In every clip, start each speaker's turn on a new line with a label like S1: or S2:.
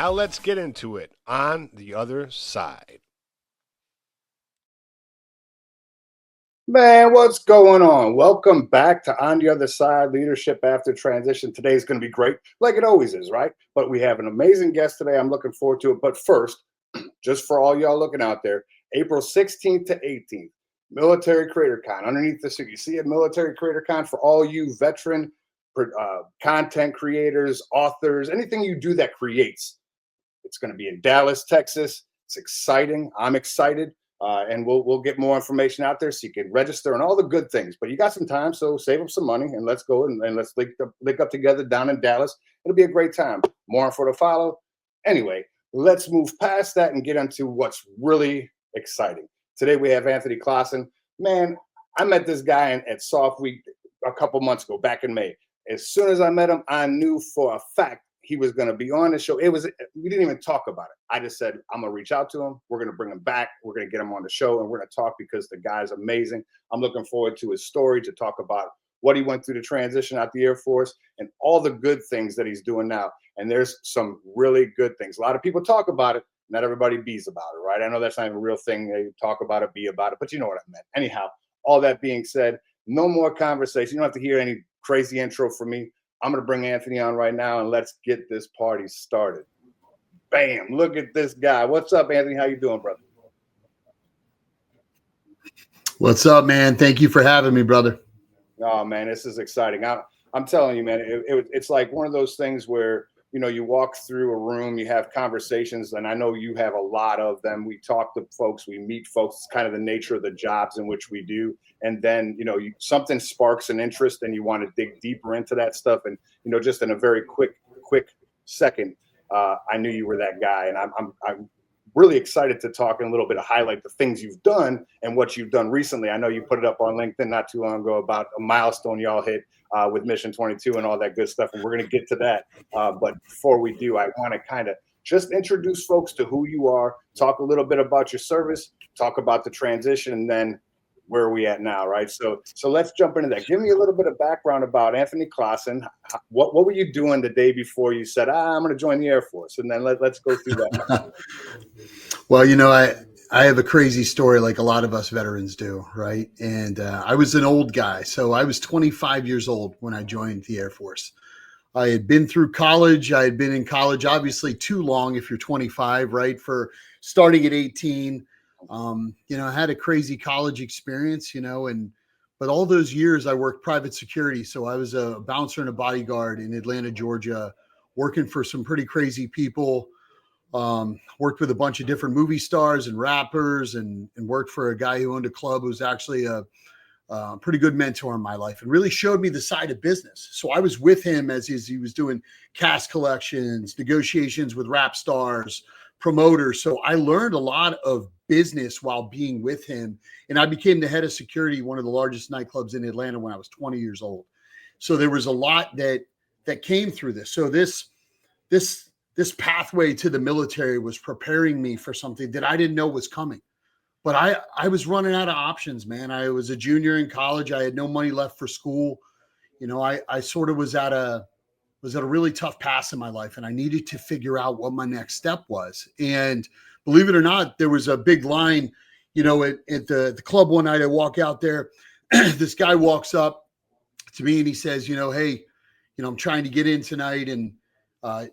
S1: Now let's get into it on the other side.
S2: Man, what's going on? Welcome back to On the Other Side, Leadership After Transition. Today is going to be great, like it always is, right? But we have an amazing guest today. I'm looking forward to it. But first, just for all y'all looking out there, April 16th to 18th, Military Creator Con. Underneath this, you see a Military Creator Con for all you veteran content creators, authors, anything you do that creates. It's going to be in Dallas, Texas. It's exciting. I'm excited. And we'll get more information out there so you can register and all the good things. But you got some time, so save up some money and let's go and let's link up together down in Dallas. It'll be a great time. More info to follow. Anyway, let's move past that and get into what's really exciting. Today we have Anthony Closson. Man, I met this guy at Soft Week a couple months ago, back in May. As soon as I met him, I knew for a fact he was going to be on the show. We didn't even talk about it. I just said, I'm going to reach out to him. We're going to bring him back. We're going to get him on the show and we're going to talk because the guy's amazing. I'm looking forward to his story, to talk about what he went through to transition out the Air Force and all the good things that he's doing now. And there's some really good things. A lot of people talk about it. Not everybody bees about it, right? I know that's not even a real thing. They talk about it, be about it, but you know what I meant. Anyhow, all that being said, no more conversation. You don't have to hear any crazy intro from me. I'm going to bring Anthony on right now and let's get this party started. Bam. Look at this guy. What's up, Anthony? How you doing, brother?
S3: What's up, man? Thank you for having me, brother.
S2: Oh, man, this is exciting. I'm telling you, man, it's like one of those things where, you know, you walk through a room, you have conversations, and I know you have a lot of them. We talk to folks, we meet folks. It's kind of the nature of the jobs in which we do. And then, you know, something sparks an interest and you want to dig deeper into that stuff. And, you know, just in a very quick second, I knew you were that guy. And I'm really excited to talk in a little bit of highlight the things you've done and what you've done recently. I know you put it up on LinkedIn not too long ago about a milestone y'all hit with Mission 22 and all that good stuff. And we're going to get to that. But before we do, I want to kind of just introduce folks to who you are, talk a little bit about your service, talk about the transition, and then where are we at now, right? So let's jump into that. Give me a little bit of background about Anthony Closson. What were you doing the day before you said, I'm going to join the Air Force? And then let's go through that.
S3: Well, you know, I have a crazy story like a lot of us veterans do, right? And I was an old guy. So I was 25 years old when I joined the Air Force. I had been through college. I had been in college, obviously too long if you're 25, right? For starting at 18. You know, I had a crazy college experience, you know, but all those years I worked private security. So I was a bouncer and a bodyguard in Atlanta, Georgia, working for some pretty crazy people. Worked with a bunch of different movie stars and rappers and worked for a guy who owned a club who was actually a pretty good mentor in my life and really showed me the side of business. So I was with him as he was doing cash collections, negotiations with rap stars, promoters. So I learned a lot of business while being with him. And I became the head of security, one of the largest nightclubs in Atlanta when I was 20 years old. So there was a lot that came through this. So this pathway to the military was preparing me for something that I didn't know was coming. But I was running out of options, man. I was a junior in college. I had no money left for school. You know, I sort of was at a really tough pass in my life, and I needed to figure out what my next step was. And believe it or not, there was a big line, you know, at the club one night. I walk out there, this guy walks up to me and he says, you know, hey, you know, I'm trying to get in tonight. And,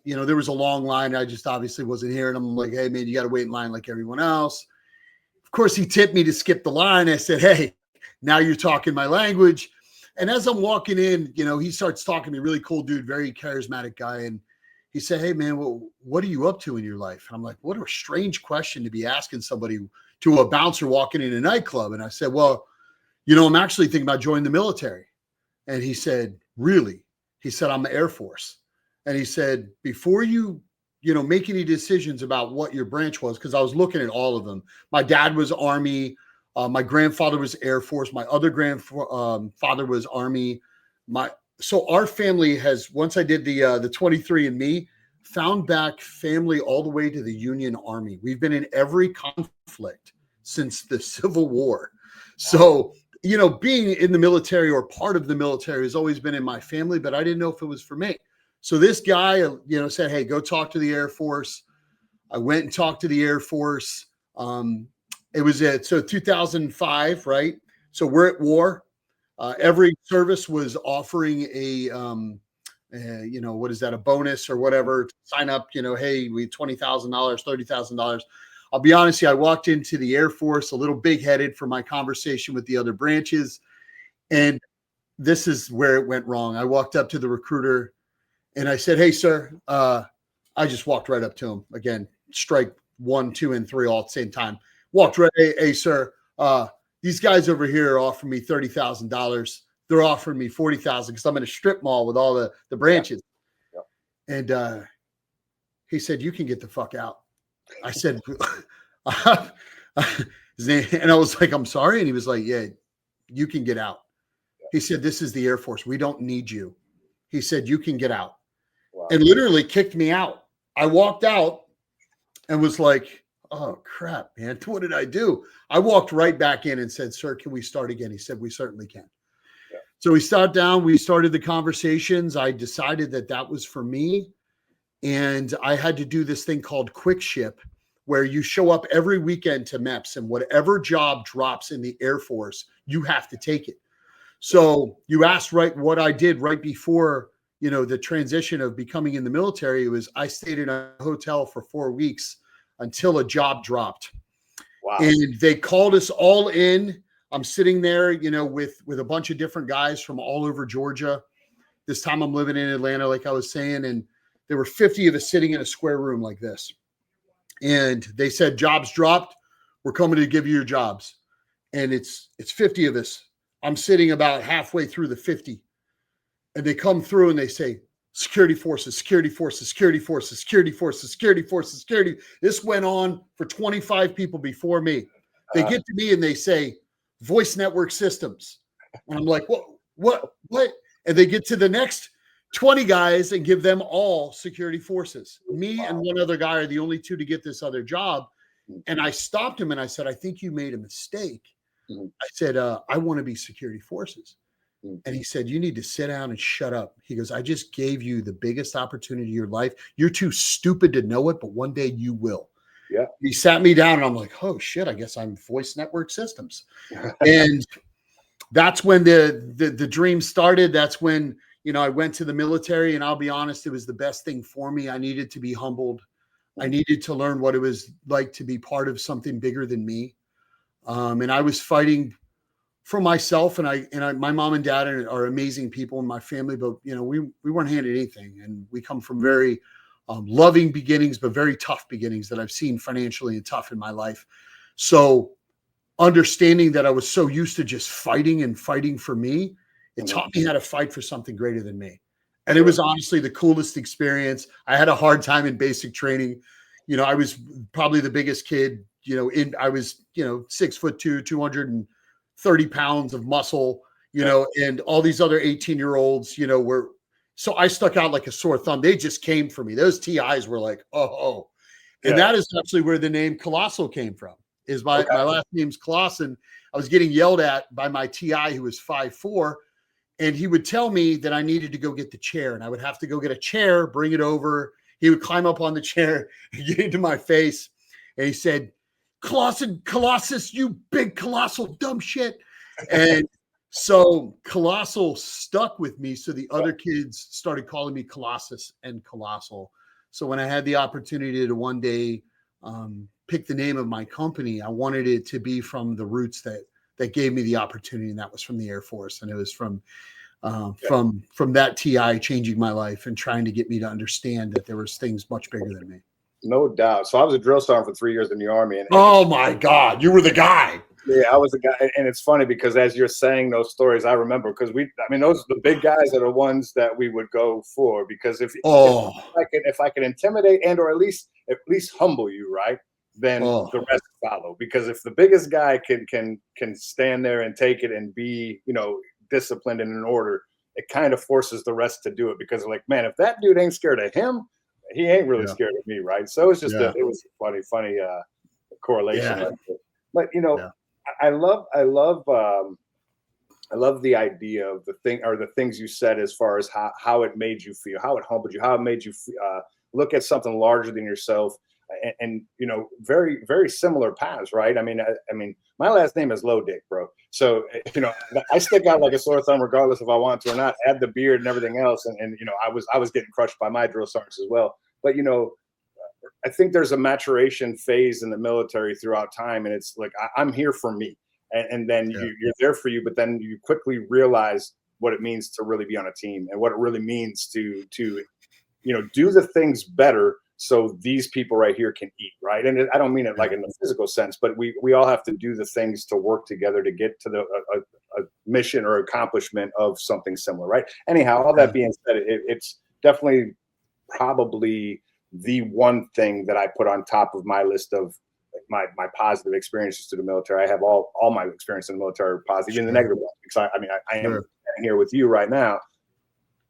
S3: you know, there was a long line. I just obviously wasn't here. And I'm like, hey, man, you got to wait in line like everyone else. Of course, he tipped me to skip the line. I said, hey, now you're talking my language. And as I'm walking in, you know, he starts talking to me, really cool dude, very charismatic guy. And he said, hey, man, well, what are you up to in your life? And I'm like, what a strange question to be asking somebody, to a bouncer walking in a nightclub. And I said, well, you know, I'm actually thinking about joining the military. And he said, really? He said, I'm the Air Force. And he said, before you know, make any decisions about what your branch was, because I was looking at all of them. My dad was Army. My grandfather was Air Force. My other grandfather was Army. So our family has, once I did the 23andMe, found back family all the way to the Union Army. We've been in every conflict since the Civil War. So, you know, being in the military or part of the military has always been in my family, but I didn't know if it was for me. So this guy, said, hey, go talk to the Air Force. I went and talked to the Air Force. It was 2005, right? So we're at war. Every service was offering a what is that, a bonus or whatever, to sign up, hey, we $20,000, $30,000. I'll be honest with you, I walked into the Air Force a little big-headed for my conversation with the other branches. And this is where it went wrong. I walked up to the recruiter and I said, hey, sir, I just walked right up to him. Again, strike 1, 2, and 3 all at the same time. Walked right, hey, sir, these guys over here are offering me $30,000. They're offering me $40,000 because I'm in a strip mall with all the branches. Yeah. And he said, you can get the fuck out. I said, and I was like, I'm sorry. And he was like, yeah, you can get out. He said, this is the Air Force. We don't need you. He said, you can get out. Wow. And literally kicked me out. I walked out and was like, oh, crap, man. What did I do? I walked right back in and said, sir, can we start again? He said, we certainly can. Yeah. So we sat down. We started the conversations. I decided that was for me. And I had to do this thing called Quick Ship, where you show up every weekend to MEPS, and whatever job drops in the Air Force, you have to take it. So you asked what I did right before, the transition of becoming in the military. It was, I stayed in a hotel for 4 weeks until a job dropped. Wow. And they called us all in. I'm sitting there, with a bunch of different guys from all over Georgia. This time I'm living in Atlanta, like I was saying, and there were 50 of us sitting in a square room like this. And they said, jobs dropped. We're coming to give you your jobs. And it's 50 of us. I'm sitting about halfway through the 50. And they come through and they say, security forces, security forces, security forces, security forces, security forces, security. This went on for 25 people before me. They get to me and they say, voice network systems. And I'm like, what? And they get to the next 20 guys and give them all security forces. Me and one other guy are the only two to get this other job. And I stopped him and I said, I think you made a mistake. I said, I want to be security forces. And he said, you need to sit down and shut up. He goes, I just gave you the biggest opportunity of your life. You're too stupid to know it, but one day you will. Yeah. He sat me down and I'm like, oh shit, I guess I'm voice network systems. And that's when the dream started. That's when, I went to the military, and I'll be honest, it was the best thing for me. I needed to be humbled. I needed to learn what it was like to be part of something bigger than me. And I was fighting for myself, and my mom and dad are amazing people in my family, but we weren't handed anything, and we come from very loving beginnings, but very tough beginnings that I've seen financially and tough in my life. So understanding that I was so used to just fighting for me, it taught me how to fight for something greater than me. And it was honestly the coolest experience. I had a hard time in basic training. I was probably the biggest kid, I was, 6'2", 230 pounds of muscle, and all these other 18-year-olds, so I stuck out like a sore thumb. They just came for me. Those TIs were like, oh. And that is actually where the name Colossal came from. My last name's Closson. I was getting yelled at by my TI who was 5'4", and he would tell me that I needed to go get the chair, and I would have to go get a chair, bring it over. He would climb up on the chair and get into my face. And he said, Colossus, you big colossal dumb shit. And so Colossal stuck with me. So the other kids started calling me Colossus and Colossal. So when I had the opportunity to one day pick the name of my company, I wanted it to be from the roots that gave me the opportunity, and that was from the Air Force. And it was from that TI changing my life and trying to get me to understand that there was things much bigger than me.
S2: No doubt. So I was a drill sergeant for 3 years in the Army. And
S3: oh my God, you were the guy.
S2: Yeah, I was the guy. And it's funny because as you're saying those stories, I remember because those are the big guys are the ones that we would go for, because if I could intimidate and or at least humble you, right, then the rest follow. Because if the biggest guy can stand there and take it and be, disciplined and in order, it kind of forces the rest to do it, because like, man, if that dude ain't scared of him, he ain't really scared of me, right? So it's just it was a funny correlation. Yeah. But I love I love the idea of the thing or the things you said as far as how it made you feel, how it humbled you, how it made you look at something larger than yourself. And very, very similar paths, right? I mean, my last name is Low Dick, bro. So, I stick out like a sore thumb, regardless if I want to or not. Add the beard and everything else, and I was getting crushed by my drill sergeants as well. But I think there's a maturation phase in the military throughout time, and it's like I'm here for me, and then
S3: Yeah.
S2: you're there for you, but then you quickly realize what it means to really be on a team and what it really means to do the things better so these people right here can eat, right? And I don't mean it like in the physical sense, but we all have to do the things to work together to get to a mission or accomplishment of something similar, right? Anyhow, all that being said, it's definitely probably the one thing that I put on top of my list of my positive experiences to the military. I have all my experience in the military are positive, even the negative ones, because I am
S3: Sure.
S2: here with you right now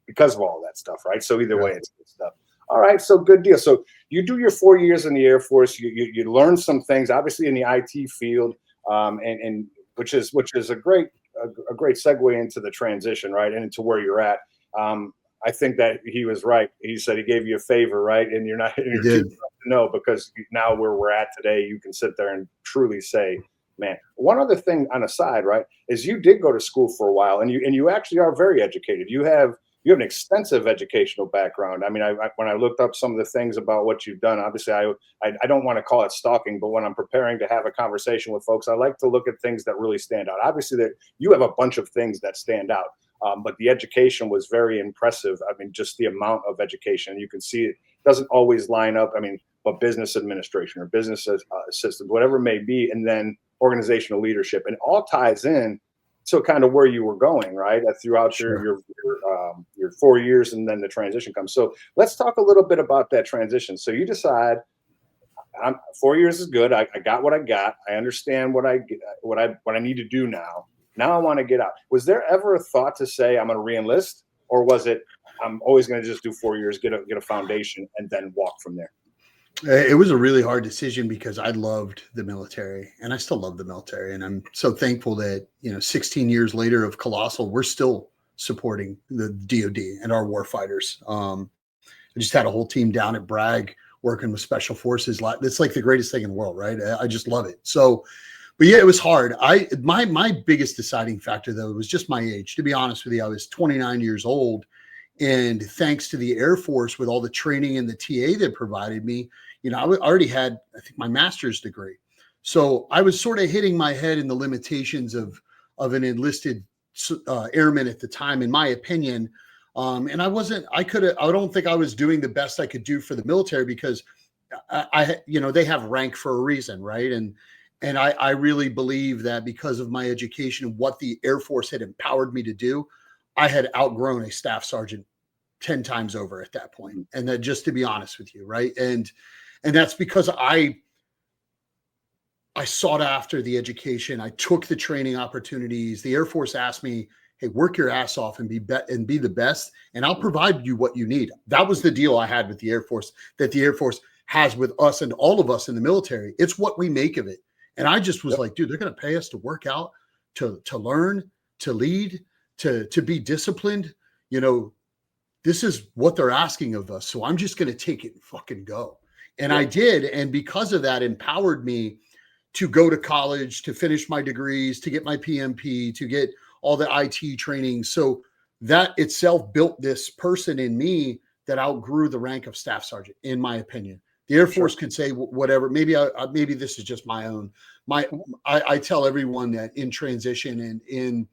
S2: because of all that stuff, right? So either
S3: Yeah.
S2: way, it's good stuff. All right, so good deal. So you do your 4 years in the Air Force. You learn some things, obviously in the IT field, and which is a great segue into the transition, right, and into where you're at. I think that he was right. He said he gave you a favor, right, and you're not. And
S3: He
S2: you're
S3: did.
S2: too tough to know, because now where we're at today, you can sit there and truly say, man. One other thing on the side, right, is you did go to school for a while, and you actually are very educated. You have an extensive educational background. I mean, when I looked up some of the things about what you've done, obviously I don't want to call it stalking, but when I'm preparing to have a conversation with folks, I like to look at things that really stand out. Obviously, that you have a bunch of things that stand out, but the education was very impressive. I mean, just the amount of education. You can see it doesn't always line up. I mean, but business administration or business assistant, whatever it may be, and then organizational leadership, and all ties in to kind of where you were going, right? Throughout
S3: Sure.
S2: your 4 years, and then the transition comes. So let's talk a little bit about that transition. So you decide, 4 years is good. I got what I got. I understand what I need to do now. Now I want to get out. Was there ever a thought to say I'm going to reenlist, or was it I'm always going to just do 4 years, get a foundation, and then walk from there?
S3: It was a really hard decision because I loved the military, and I still love the military. And I'm so thankful that, 16 years later of Colossal, we're still supporting the DoD and our warfighters. I just had a whole team down at Bragg working with special forces. It's like the greatest thing in the world, right? I just love it. So, but yeah, it was hard. My biggest deciding factor, though, was just my age. To be honest with you, I was 29 years old. And thanks to the Air Force, with all the training and the TA that provided me, I already had, I think, my master's degree. So I was sort of hitting my head in the limitations of an enlisted airman at the time, in my opinion. And I don't think I was doing the best I could do for the military, because they have rank for a reason, right? And I really believe that because of my education and what the Air Force had empowered me to do, I had outgrown a staff sergeant 10 times over at that point. And that, just to be honest with you, right? And that's because I sought after the education. I took the training opportunities. The Air Force asked me, hey, work your ass off and be the best, and I'll provide you what you need. That was the deal I had with the Air Force, that the Air Force has with us and all of us in the military. It's what we make of it. And I just was like, dude, they're going to pay us to work out, to learn, to lead, to be disciplined. This is what they're asking of us. So I'm just going to take it and fucking go. And I did. And because of that, empowered me to go to college, to finish my degrees, to get my PMP, to get all the IT training. So that itself built this person in me that outgrew the rank of staff sergeant, in my opinion. The Air Force could say whatever. Maybe this is just my own. I tell everyone that in transition and in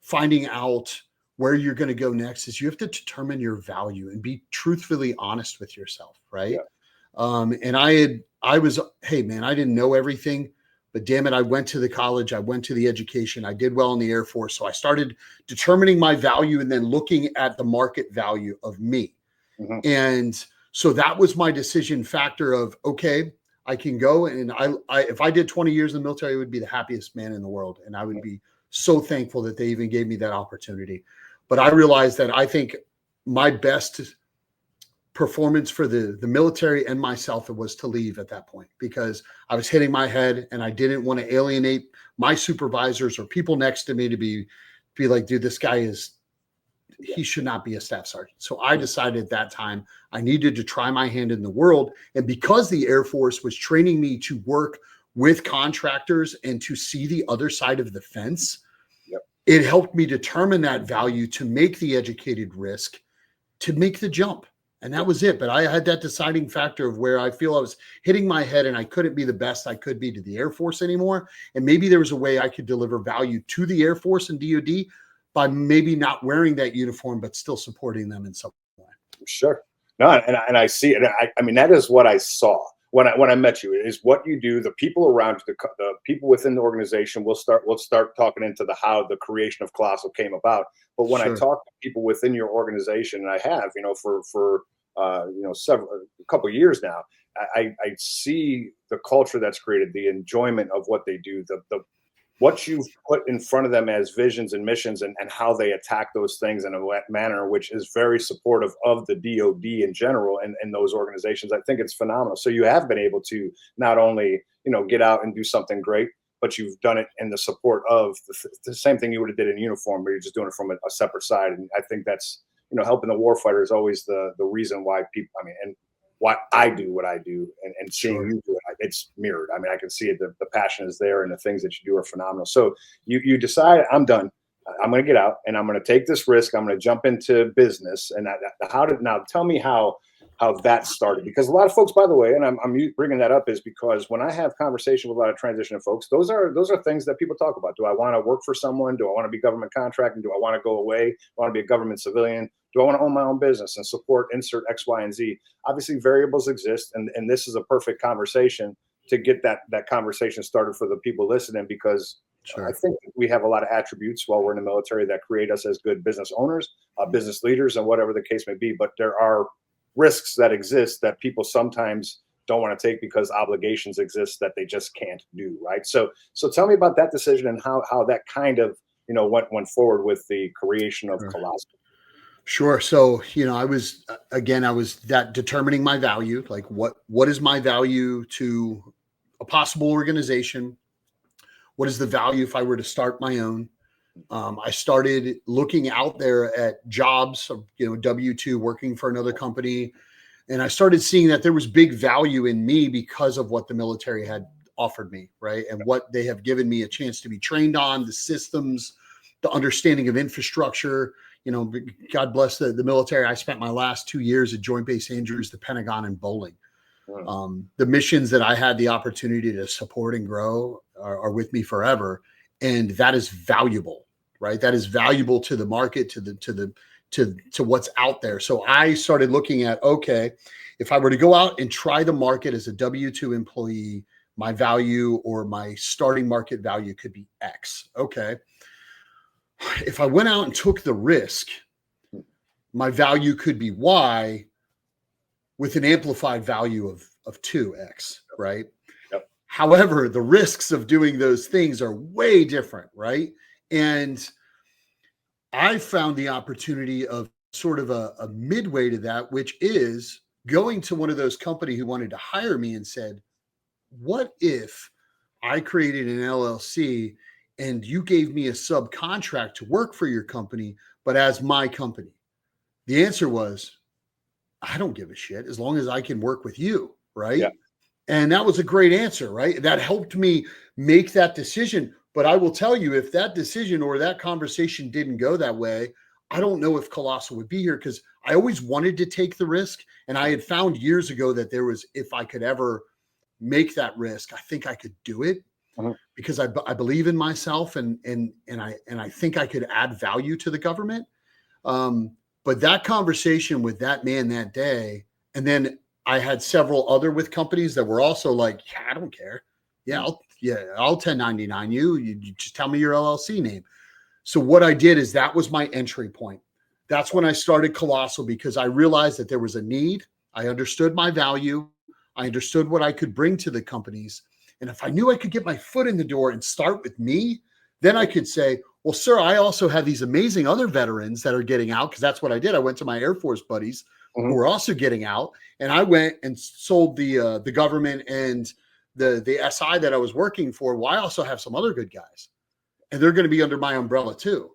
S3: finding out where you're going to go next, is you have to determine your value and be truthfully honest with yourself, right? And I was, hey man, I didn't know everything, but damn it, I went to the college, I went to the education, I did well in the Air Force. So I started determining my value and then looking at the market value of me. And so that was my decision factor of, okay, I can go. And I if I did 20 years in the military, I would be the happiest man in the world. And I would be so thankful that they even gave me that opportunity. But I realized that I think my best performance for the military and myself was to leave at that point, because I was hitting my head and I didn't want to alienate my supervisors or people next to me to be be like, dude, this guy he should not be a staff sergeant. So I decided at that time I needed to try my hand in the world. And because the Air Force was training me to work with contractors and to see the other side of the fence, it helped me determine that value to make the educated risk, to make the jump. And that was it. But I had that deciding factor of where I feel I was hitting my head and I couldn't be the best I could be to the Air Force anymore. And maybe there was a way I could deliver value to the Air Force and DoD by maybe not wearing that uniform, but still supporting them in some way.
S2: Sure. No, and I see it. I mean, that is what I saw when I met you. It is what you do. The people around you, the people within the organization. We'll start talking into how the creation of Colossal came about. But when I talk to people within your organization, and I have, for a couple of years now, I see the culture that's created, the enjoyment of what they do, the what you've put in front of them as visions and missions, and how they attack those things in a manner which is very supportive of the DoD in general and those organizations. I think it's phenomenal. So you have been able to not only, get out and do something great, but you've done it in the support of the same thing you would have did in uniform, but you're just doing it from a separate side. And I think that's, helping the warfighter is always the reason why people, and why I do what I do, and seeing you do it, it's mirrored. I mean, I can see it. The passion is there, and the things that you do are phenomenal. So you decide, I'm done. I'm going to get out, and I'm going to take this risk. I'm going to jump into business. And now tell me how that started, because a lot of folks, by the way, and I'm bringing that up is because when I have conversation with a lot of transitioning folks, those are things that people talk about. Do I want to work for someone? Do I want to be government contracting? Do I want to go away? Do I want to be a government civilian? Do I want to own my own business and support insert X, Y, and Z? Obviously, variables exist, and this is a perfect conversation to get that conversation started for the people listening, because I think we have a lot of attributes while we're in the military that create us as good business owners, business leaders, and whatever the case may be. But there are risks that exist that people sometimes don't want to take because obligations exist that they just can't do, right? So tell me about that decision and how that kind of went forward with the creation of Colossal.
S3: Sure. So, I was that determining my value, like what is my value to a possible organization? What is the value if I were to start my own? I started looking out there at jobs, W-2, working for another company. And I started seeing that there was big value in me because of what the military had offered me, right? And what they have given me a chance to be trained on, the systems, the understanding of infrastructure. God bless the military. I spent my last 2 years at Joint Base Andrews, the Pentagon, and Bowling. The missions that I had the opportunity to support and grow are with me forever. And that is valuable, right? That is valuable to the market, to what's out there. So I started looking at, okay, if I were to go out and try the market as a W-2 employee, my value or my starting market value could be X. Okay. If I went out and took the risk, my value could be Y with an amplified value of 2X, right?
S2: Yep.
S3: However, the risks of doing those things are way different, right? And I found the opportunity of sort of a midway to that, which is going to one of those companies who wanted to hire me and said, what if I created an LLC and you gave me a subcontract to work for your company, but as my company? The answer was, I don't give a shit as long as I can work with you, right?
S2: Yeah.
S3: And that was a great answer, right? That helped me make that decision. But I will tell you, if that decision or that conversation didn't go that way, I don't know if Colossal would be here, because I always wanted to take the risk. And I had found years ago that there was, if I could ever make that risk, I think I could do it. Because I believe in myself and I think I could add value to the government. But that conversation with that man that day, and then I had several other with companies that were also like, yeah, I don't care. I'll 1099 you. You just tell me your LLC name. So what I did is that was my entry point. That's when I started Colossal, because I realized that there was a need. I understood my value. I understood what I could bring to the companies. And if I knew I could get my foot in the door and start with me, then I could say, well, sir, I also have these amazing other veterans that are getting out, because that's what I did. I went to my Air Force buddies who were also getting out, and I went and sold the government and the SI that I was working for. Well, I also have some other good guys, and they're going to be under my umbrella too.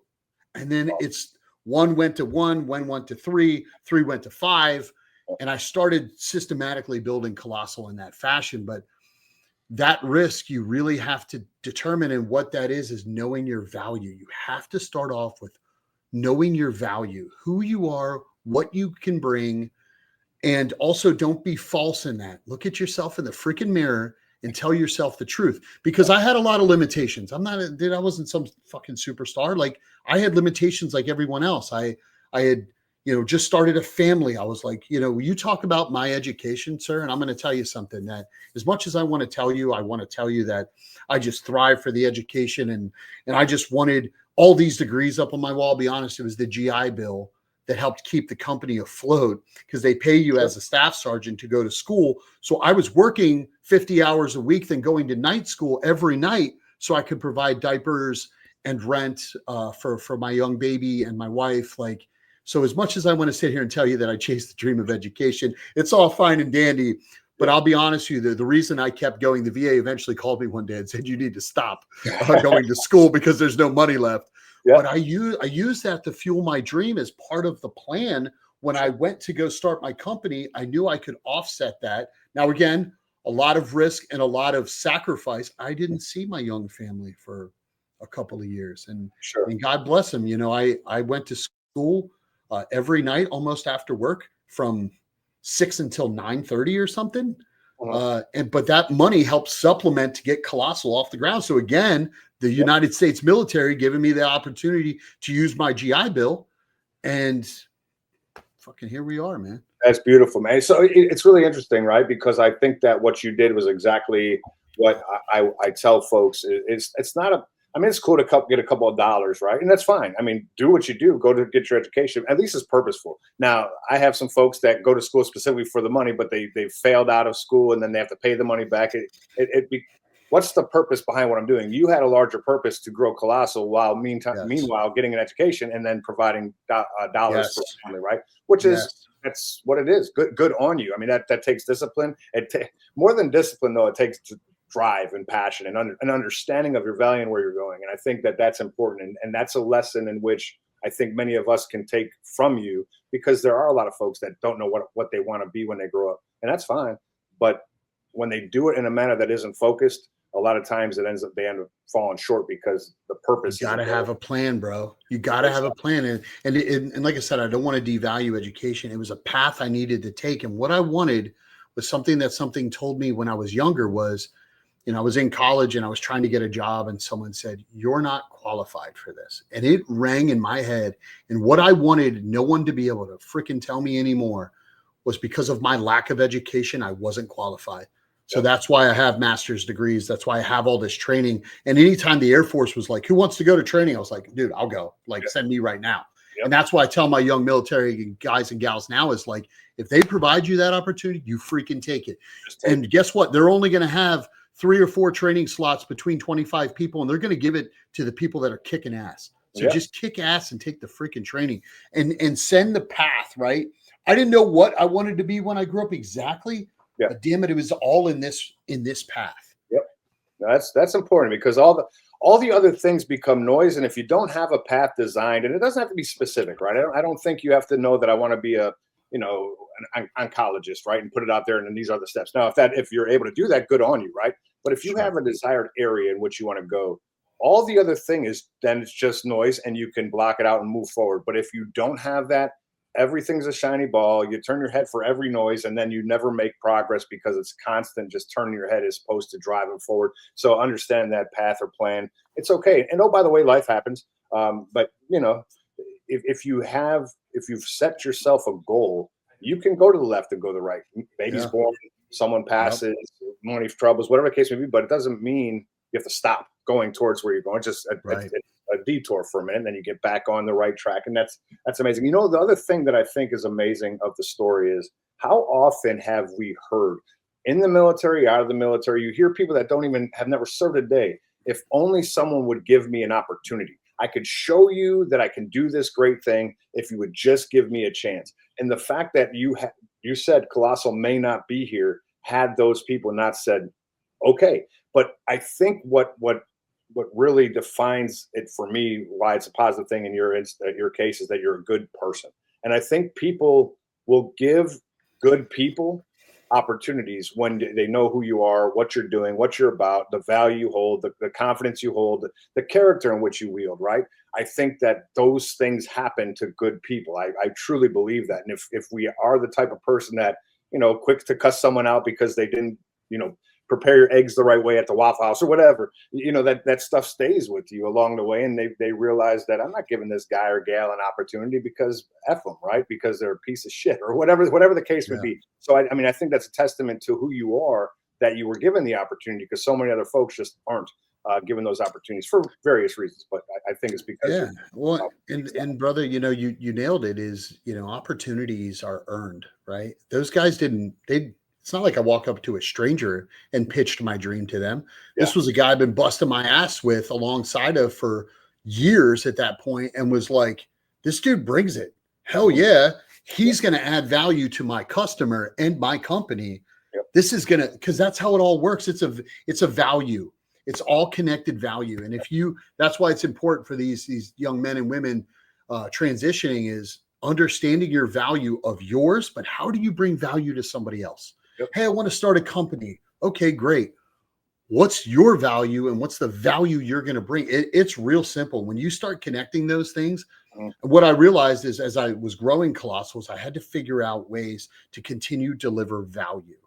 S3: And then it's one went to one went to three went to five. And I started systematically building Colossal in that fashion. But that risk you really have to determine, and what that is knowing your value. You have to start off with knowing your value, who you are, what you can bring, and also don't be false in that. Look at yourself in the freaking mirror and tell yourself the truth, because I had a lot of limitations. I wasn't some fucking superstar. Like, I had limitations like everyone else. I had, just started a family. I was like, you talk about my education, sir, and I'm going to tell you something that, as much as I want to tell you that I just thrive for the education, and I just wanted all these degrees up on my wall. I'll be honest, it was the GI Bill that helped keep the company afloat, because they pay you as a staff sergeant to go to school. So I was working 50 hours a week, then going to night school every night so I could provide diapers and rent for my young baby and my wife. Like, so as much as I want to sit here and tell you that I chased the dream of education, it's all fine and dandy. But I'll be honest with you, the reason I kept going, the VA eventually called me one day and said, you need to stop going to school because there's no money left. But I use that to fuel my dream as part of the plan. When I went to go start my company, I knew I could offset that. Now, again, a lot of risk and a lot of sacrifice. I didn't see my young family for a couple of years, and God bless them. I went to school every night, almost after work, from 6 until 9:30 or something. But that money helped supplement to get Colossal off the ground. So again, the United States military giving me the opportunity to use my GI Bill, and fucking here we are, man.
S2: That's beautiful, man. So it's really interesting, right? Because I think that what you did was exactly what I tell folks. It's not it's cool to get a couple of dollars, right? And that's fine. I mean, do what you do. Go to get your education. At least it's purposeful. Now, I have some folks that go to school specifically for the money, but they failed out of school and then they have to pay the money back. What's the purpose behind what I'm doing? You had a larger purpose to grow Colossal while meanwhile getting an education and then providing dollars for family, right? Which is that's what it is. Good on you. I mean, that takes discipline. More than discipline, though, it takes drive and passion and an understanding of your value and where you're going. And I think that that's important. And that's a lesson in which I think many of us can take from you, because there are a lot of folks that don't know what they want to be when they grow up. And that's fine. But when they do it in a manner that isn't focused, a lot of times they end up falling short because the purpose.
S3: You got to have a plan, bro. You got to have a plan. And like I said, I don't want to devalue education. It was a path I needed to take. And what I wanted was something told me when I was younger was, I was in college and I was trying to get a job, and someone said, you're not qualified for this. And it rang in my head. And what I wanted no one to be able to freaking tell me anymore was, because of my lack of education, I wasn't qualified. So that's why I have master's degrees. That's why I have all this training. And anytime the Air Force was like, who wants to go to training? I was like, dude, I'll go. Like, send me right now. And that's why I tell my young military guys and gals now is like, if they provide you that opportunity, you freaking take it. And guess what? They're only going to have 3 or 4 training slots between 25 people, and they're going to give it to the people that are kicking ass. So just kick ass and take the freaking training and send the path, right? I didn't know what I wanted to be when I grew up exactly. But damn it, it was all in this path.
S2: That's important, because all the other things become noise. And if you don't have a path designed, and it doesn't have to be specific, right? I don't think you have to know that I want to be an oncologist, right? And put it out there, and then these are the steps. Now, if you're able to do that, good on you, right? But if you have a desired area in which you want to go, all the other thing then it's just noise, and you can block it out and move forward. But if you don't have that, everything's a shiny ball. You turn your head for every noise, and then you never make progress because it's constant just turning your head as opposed to driving forward. So understand that path or plan. It's okay. And oh, by the way, life happens. But if you've set yourself a goal, you can go to the left and go to the right. Baby's born, someone passes, money troubles, whatever the case may be. But it doesn't mean you have to stop going towards where you're going. Just a detour for a minute, and then you get back on the right track. And that's amazing. The other thing that I think is amazing of the story is how often have we heard in the military, out of the military, you hear people that have never served a day. If only someone would give me an opportunity. I could show you that I can do this great thing if you would just give me a chance. And the fact that you said Colossal may not be here had those people not said, okay. But I think what what really defines it for me, why it's a positive thing in your case, is that you're a good person. And I think people will give good people opportunities when they know who you are, what you're doing, what you're about, the value you hold, the confidence you hold, the character in which you wield, right? I think that those things happen to good people. I truly believe that. And if we are the type of person that, quick to cuss someone out because they didn't, prepare your eggs the right way at the Waffle House or whatever, that stuff stays with you along the way. And they realize that I'm not giving this guy or gal an opportunity because F them, right? Because they're a piece of shit or whatever the case would be. So, I mean, I think that's a testament to who you are, that you were given the opportunity, because so many other folks just aren't given those opportunities for various reasons. But I think it's because
S3: well, and brother, you nailed it. Is opportunities are earned, right? Those guys didn't. It's not like I walk up to a stranger and pitched my dream to them. This was a guy I've been busting my ass with alongside of for years at that point, and was like, this dude brings it. Hell yeah, he's going to add value to my customer and my company. This is going to, because that's how it all works. It's a value. It's all connected value. And that's why it's important for these young men and women transitioning, is understanding your value of yours, but how do you bring value to somebody else? Hey, I want to start a company. Okay, great. What's your value and what's the value you're going to bring? It's real simple. When you start connecting those things, what I realized is, as I was growing Colossal, I had to figure out ways to continue to deliver value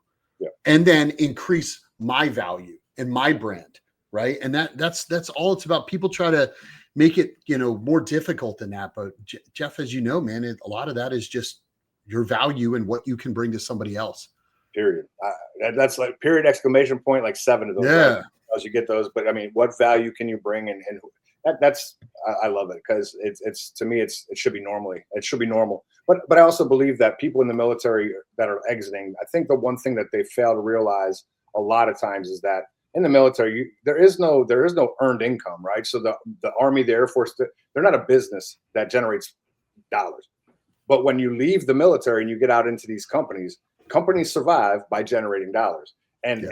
S3: and then increase my value and my brand. Right. And that's all it's about. People try to make it, more difficult than that. But Jeff, as you know, man, a lot of that is just your value and what you can bring to somebody else.
S2: Period. That's like period, exclamation point, like 7 of those.
S3: Yeah.
S2: Right? As you get those, but I mean, what value can you bring? And that's I love it, because it's to me, it should be normal. But I also believe that people in the military that are exiting, I think the one thing that they fail to realize a lot of times is that in the military, there is no earned income, right? So the Army, the Air Force, they're not a business that generates dollars. But when you leave the military and you get out into these companies survive by generating dollars. And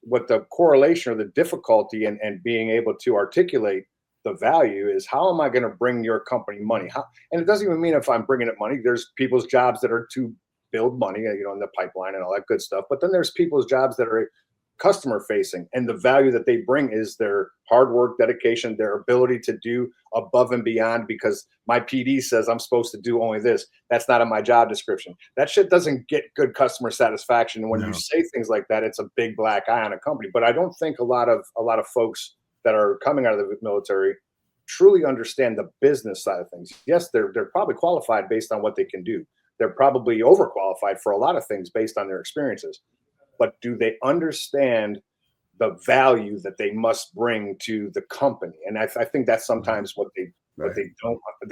S2: what the correlation or the difficulty and being able to articulate the value is, how am I going to bring your company money? And it doesn't even mean if I'm bringing it money. There's people's jobs that are to build money, in the pipeline and all that good stuff. But then there's people's jobs that are customer facing, and the value that they bring is their hard work, dedication, their ability to do above and beyond, because my PD says I'm supposed to do only this. That's not in my job description. That shit doesn't get good customer satisfaction. And when you say things like that, it's a big black eye on a company. But I don't think a lot of folks that are coming out of the military truly understand the business side of things. Yes, they're probably qualified based on what they can do. They're probably overqualified for a lot of things based on their experiences. But do they understand the value that they must bring to the company? And I think that's sometimes what they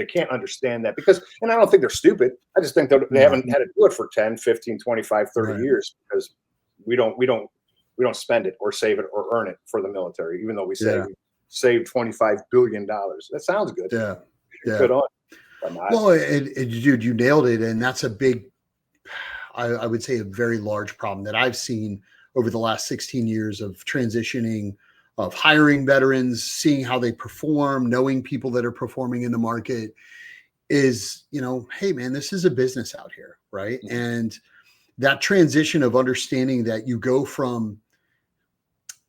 S2: can't understand that, because, and I don't think they're stupid. I just think that they haven't had to do it for 10, 15, 25, 30 years, because we don't spend it or save it or earn it for the military, even though we say we saved $25 billion. That sounds good.
S3: Yeah.
S2: Good on.
S3: Well, dude, you nailed it. And that's a big, I would say, a very large problem that I've seen over the last 16 years of transitioning, of hiring veterans, seeing how they perform, knowing people that are performing in the market, is, hey man, this is a business out here. Right. Mm-hmm. And that transition of understanding that you go from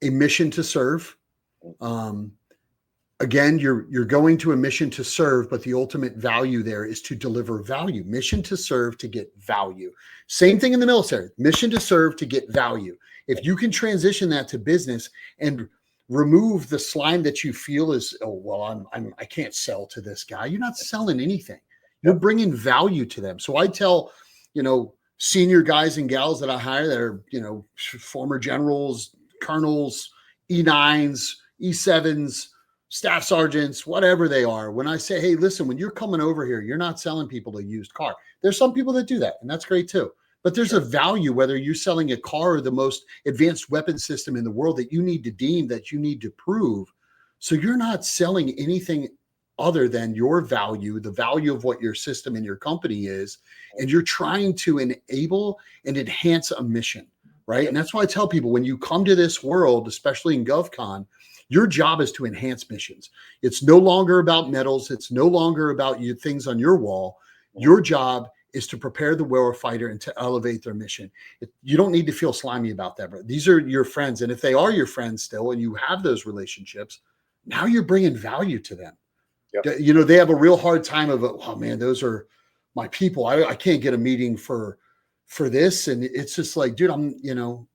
S3: a mission to serve, again, you're going to a mission to serve, but the ultimate value there is to deliver value. Mission to serve to get value. Same thing in the military. Mission to serve to get value. If you can transition that to business and remove the slime that you feel is, oh well, I can't sell to this guy. You're not selling anything. You're bringing value to them. So I tell, senior guys and gals that I hire that are, former generals, colonels, E9s, E7s, staff sergeants, whatever they are, when I say, hey, listen, when you're coming over here, you're not selling people a used car. There's some people that do that, and that's great too. But there's a value, whether you're selling a car or the most advanced weapon system in the world that you need to deem, that you need to prove. So you're not selling anything other than your value, the value of what your system and your company is, and you're trying to enable and enhance a mission, right? And that's why I tell people, when you come to this world, especially in GovCon, Your job is to enhance missions. It's no longer about medals. It's no longer about you things on your wall. Your job is to prepare the warfighter and to elevate their mission. You don't need to feel slimy about that, but these are your friends. And if they are your friends still, and you have those relationships, now you're bringing value to them.
S2: Yep.
S3: You know, they have a real hard time of, oh man, those are my people. I can't get a meeting for this. And it's just like, dude,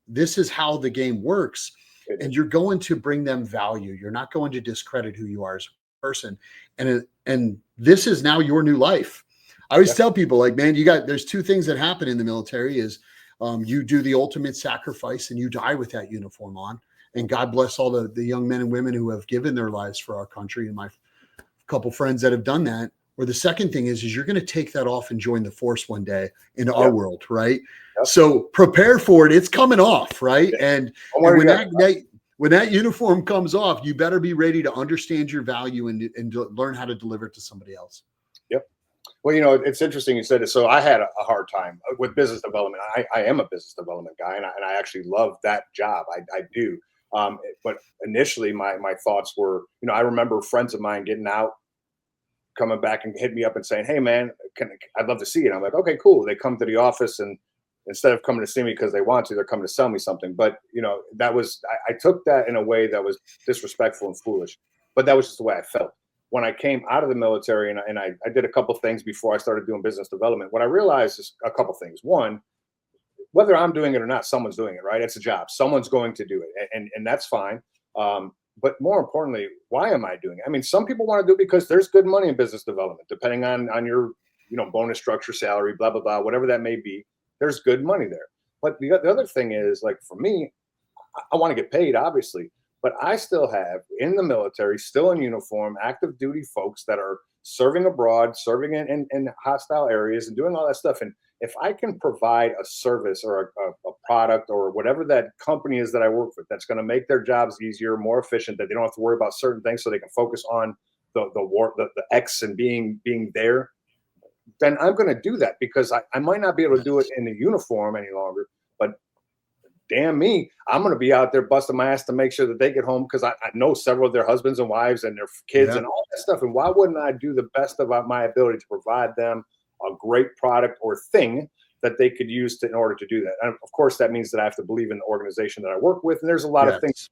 S3: this is how the game works. And you're going to bring them value. You're not going to discredit who you are as a person. And this is now your new life. I always tell people, like, man, there's two things that happen in the military is you do the ultimate sacrifice and you die with that uniform on. And God bless all the young men and women who have given their lives for our country, and my couple friends that have done that. Or the second thing is you're going to take that off and join the force one day in our world, right? Yep. So prepare for it. It's coming off, right? And when that uniform comes off, you better be ready to understand your value and learn how to deliver it to somebody else.
S2: Yep. Well, it's interesting you said it. So I had a hard time with business development. I am a business development guy, and I actually love that job. I do. But initially, my thoughts were, I remember friends of mine getting out, coming back and hit me up and saying, "Hey, man, I'd love to see you." And I'm like, "Okay, cool." They come to the office, and instead of coming to see me because they want to, they're coming to sell me something. But I took that in a way that was disrespectful and foolish. But that was just the way I felt. When I came out of the military and I did a couple things before I started doing business development, what I realized is a couple things. One, whether I'm doing it or not, someone's doing it, right? It's a job. Someone's going to do it, and that's fine. But more importantly, why am I doing it? I mean, some people want to do it because there's good money in business development, depending on your bonus structure, salary, blah, blah, blah, whatever that may be. There's good money there. But the other thing is, like, for me, I want to get paid, obviously. But I still have in the military, still in uniform, active duty folks that are serving abroad, serving in hostile areas and doing all that stuff. And if I can provide a service or a product or whatever that company is that I work with, that's going to make their jobs easier, more efficient, that they don't have to worry about certain things so they can focus on the X and being there, then I'm going to do that because I might not be able to do it in the uniform any longer, but damn me, I'm going to be out there busting my ass to make sure that they get home because I know several of their husbands and wives and their kids and all that stuff. And why wouldn't I do the best of my ability to provide them a great product or thing that they could use in order to do that? And of course, that means that I have to believe in the organization that I work with. And there's a lot of things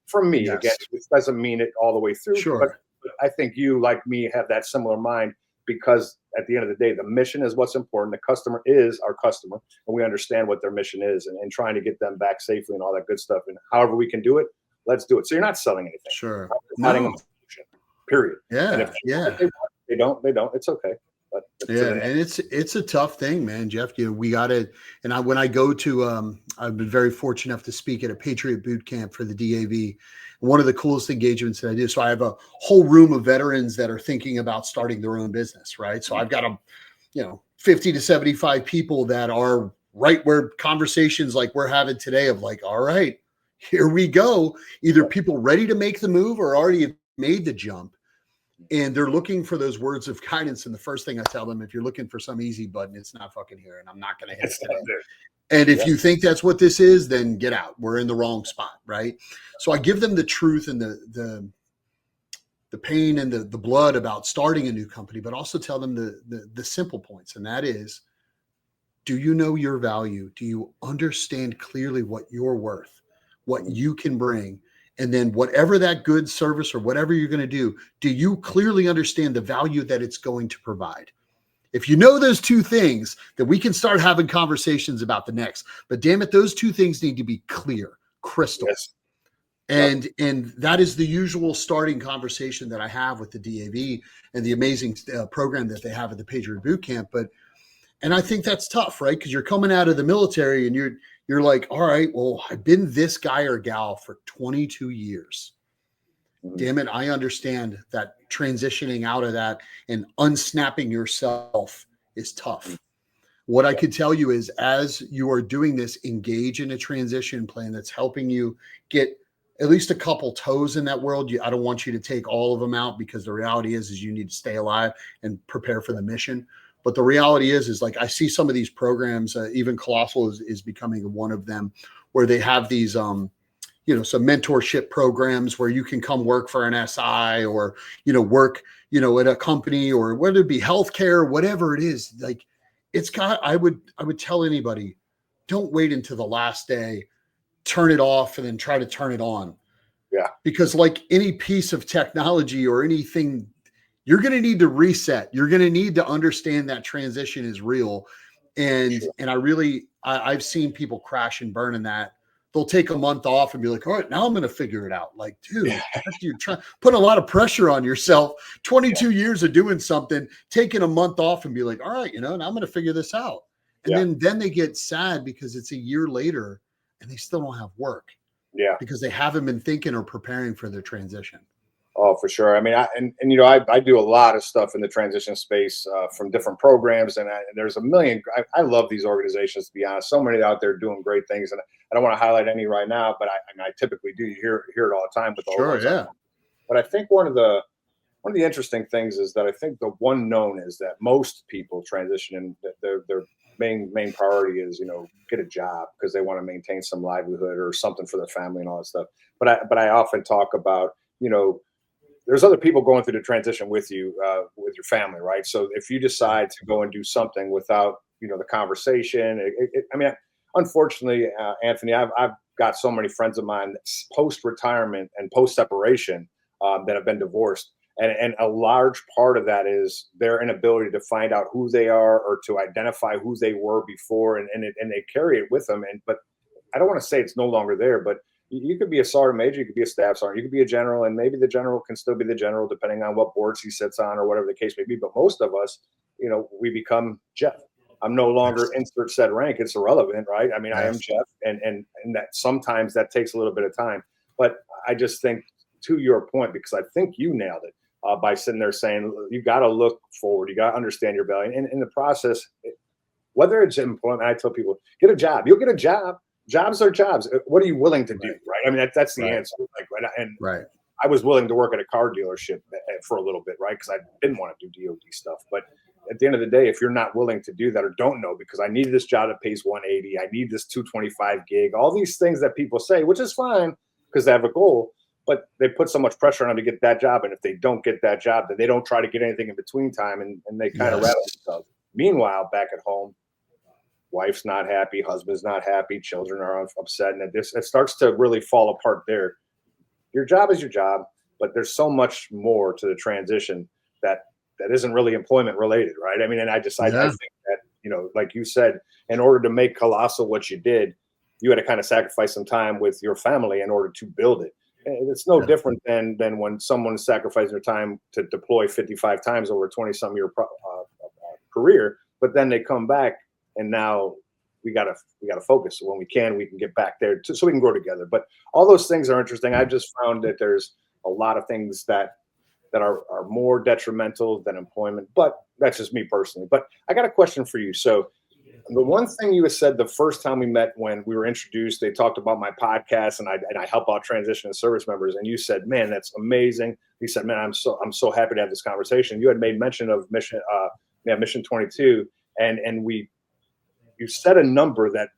S2: from me. Again, it doesn't mean it all the way through.
S3: Sure.
S2: But I think you, like me, have that similar mind. Because at the end of the day, the mission is what's important. The customer is our customer, and we understand what their mission is and trying to get them back safely and all that good stuff. And however we can do it, let's do it. So you're not selling anything.
S3: Sure.
S2: Providing them a solution, period.
S3: Yeah.
S2: And if they don't, it's okay. But
S3: and it's a tough thing, man, Jeff. We got it. And when I go to, I've been very fortunate enough to speak at a Patriot boot camp for the DAV. One of the coolest engagements that I do. So I have a whole room of veterans that are thinking about starting their own business, right? So I've got 50 to 75 people that are right where conversations like we're having today of like, all right, here we go. Either people ready to make the move or already have made the jump. And they're looking for those words of guidance. And the first thing I tell them, if you're looking for some easy button, it's not fucking here. And I'm not going to hit it today. And if you think that's what this is, then get out. We're in the wrong spot, right? So I give them the truth and the pain and the blood about starting a new company, but also tell them the simple points. And that is, do you know your value? Do you understand clearly what you're worth, what you can bring? And then whatever that good service or whatever you're going to do you clearly understand the value that it's going to provide? If you know those two things, then we can start having conversations about the next. But damn it, those two things need to be clear, crystal.
S2: Yes.
S3: And that is the usual starting conversation that I have with the DAV and the amazing program that they have at the Patriot Boot Camp. And I think that's tough, right? Because you're coming out of the military and you're like, all right, well, I've been this guy or gal for 22 years. Damn it, I understand that transitioning out of that and unsnapping yourself is tough. What I could tell you is, as you are doing this, engage in a transition plan that's helping you get at least a couple toes in that world. I don't want you to take all of them out, because the reality is you need to stay alive and prepare for the mission. But the reality is like, I see some of these programs, even Colossal is becoming one of them, where they have these, some mentorship programs where you can come work for an SI or, work, at a company, or whether it be healthcare, whatever it is, like I would tell anybody, don't wait until the last day, turn it off and then try to turn it on.
S2: Yeah.
S3: Because like any piece of technology or anything, you're going to need to reset. You're going to need to understand that transition is real. And I've seen people crash and burn in that. They'll take a month off and be like, all right, now I'm going to figure it out. Like, dude, you're trying put a lot of pressure on yourself. 22 years of doing something, taking a month off and be like, all right, now I'm going to figure this out. And then they get sad because it's a year later and they still don't have work.
S2: Yeah.
S3: Because they haven't been thinking or preparing for their transition.
S2: Oh, for sure. I mean, I do a lot of stuff in the transition space from different programs, and there's a million. I love these organizations, to be honest. So many out there doing great things, and I don't want to highlight any right now, but I typically do. You hear it all the time with all
S3: Sure, yeah.
S2: But I think one of the interesting things is that I think the one known is that most people transition, and their main priority is get a job because they want to maintain some livelihood or something for their family and all that stuff. But I often talk about there's other people going through the transition with you, with your family, right? So if you decide to go and do something without, the conversation, unfortunately, Anthony, I've got so many friends of mine post-retirement and post-separation that have been divorced. And a large part of that is their inability to find out who they are or to identify who they were before. And they carry it with them. But I don't want to say it's no longer there, but you could be a sergeant major, you could be a staff sergeant, you could be a general, and maybe the general can still be the general depending on what boards he sits on or whatever the case may be. But most of us, we become Jeff. I'm no longer insert said rank. It's irrelevant, right? I mean, I am Jeff, and that sometimes that takes a little bit of time. But I just think, to your point, because I think you nailed it by sitting there saying you got to look forward, you got to understand your value, and in the process, whether it's employment, I tell people, get a job. You'll get a job. Jobs are jobs. What are you willing to do? Right. I mean, that's the answer. Right. I was willing to work at a car dealership for a little bit, right? Because I didn't want to do DOD stuff. But at the end of the day, if you're not willing to do that or don't know, because I need this job that pays 180, I need this 225 gig, all these things that people say, which is fine because they have a goal, but they put so much pressure on them to get that job. And if they don't get that job, then they don't try to get anything in between time, and they kind of rattle themselves. Meanwhile, back at home, wife's not happy, husband's not happy, children are upset, and it starts to really fall apart there. Your job is your job, but there's so much more to the transition that isn't really employment related, right? I mean, and I think that, like you said, in order to make Colossal what you did, you had to kind of sacrifice some time with your family in order to build it. And it's no different than when someone sacrifices their time to deploy 55 times over a 20-some year career, but then they come back. And now we gotta focus. When we can get back there so we can grow together. But all those things are interesting. I've just found that there's a lot of things that are more detrimental than employment. But that's just me personally. But I got a question for you. So the one thing you had said the first time we met, when we were introduced, they talked about my podcast, and I help out transition and service members. And you said, "Man, that's amazing." He said, "Man, I'm so happy to have this conversation." You had made mention of Mission 22, and you said a number that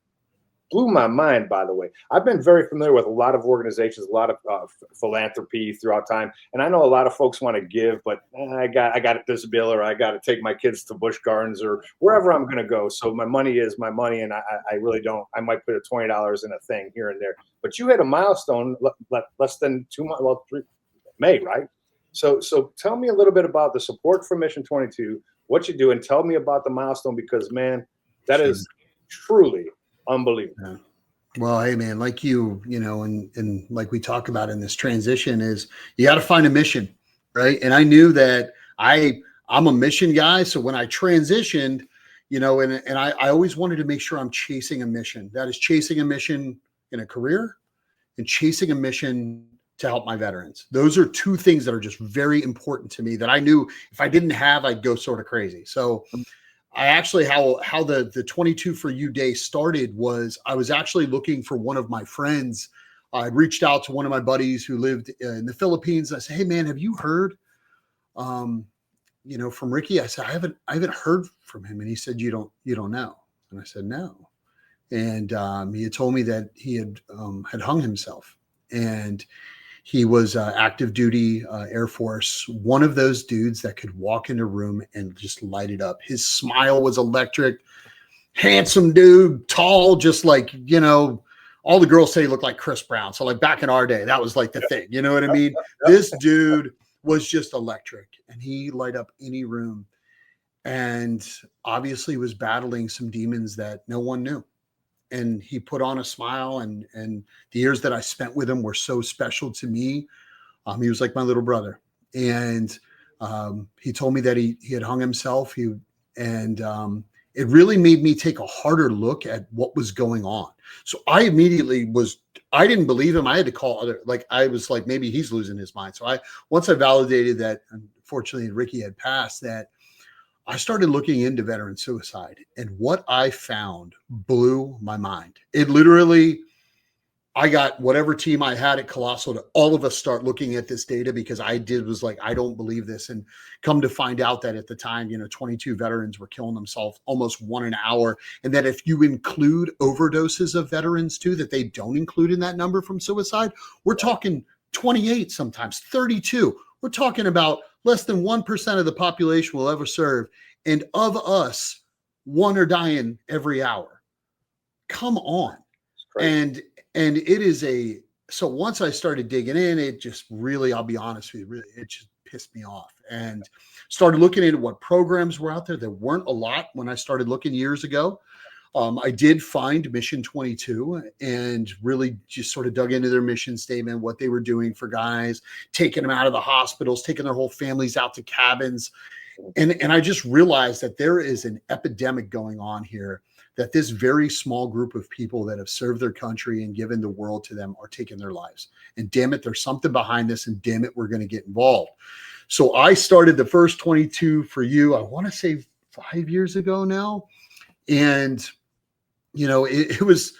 S2: blew my mind, by the way. I've been very familiar with a lot of organizations, a lot of philanthropy throughout time. And I know a lot of folks want to give, but I got this bill, or I got to take my kids to Busch Gardens or wherever I'm going to go. So my money is my money. And I really don't, I might put $20 in a thing here and there, but you hit a milestone less than 2 months, well, May, right? So tell me a little bit about the support for Mission 22, what you do, and tell me about the milestone, because man, that is truly unbelievable. Yeah.
S3: Well, hey man, like and like we talk about in this transition, is you got to find a mission, right? And I knew that I'm a mission guy. So when I transitioned, and I always wanted to make sure I'm chasing a mission. That is chasing a mission in a career and chasing a mission to help my veterans. Those are two things that are just very important to me that I knew if I didn't have, I'd go sort of crazy. So I actually, how the 22 for You Day started was I was actually looking for one of my friends. I reached out to one of my buddies who lived in the Philippines. I said, "Hey man, have you heard, from Ricky?" I said, I haven't heard from him. And he said, you don't know. And I said, no. And he had told me that he had hung himself. and he was active duty Air Force, one of those dudes that could walk in a room and just light it up. His smile was electric. Handsome dude, tall, just like, all the girls say he looked like Chris Brown. So like back in our day, that was like the thing. You know what I mean? This dude was just electric, and he light up any room, and obviously was battling some demons that no one knew. And he put on a smile, and the years that I spent with him were so special to me. He was like my little brother. And he told me that he had hung himself. It really made me take a harder look at what was going on. So I immediately I didn't believe him. I had to call I was like, maybe he's losing his mind. So once I validated that, unfortunately, Ricky had passed, that I started looking into veteran suicide, and what I found blew my mind. It literally, I got whatever team I had at Colossal to all of us start looking at this data, because I was like, I don't believe this. And come to find out that at the time, 22 veterans were killing themselves almost 1 an hour. And that if you include overdoses of veterans too, that they don't include in that number from suicide, we're talking 28, sometimes 32. We're talking about less than 1% of the population will ever serve. And of us, 1 are dying every hour. Come on. And it is so once I started digging in, it just really, I'll be honest with you, really, it just pissed me off, and started looking into what programs were out there. There weren't a lot when I started looking years ago. I did find Mission 22 and really just sort of dug into their mission statement, what they were doing for guys, taking them out of the hospitals, taking their whole families out to cabins. And I just realized that there is an epidemic going on here, that this very small group of people that have served their country and given the world to them are taking their lives. And damn it, there's something behind this, and damn it, we're going to get involved. So I started the first 22 for you, I want to say 5 years ago now. And, it was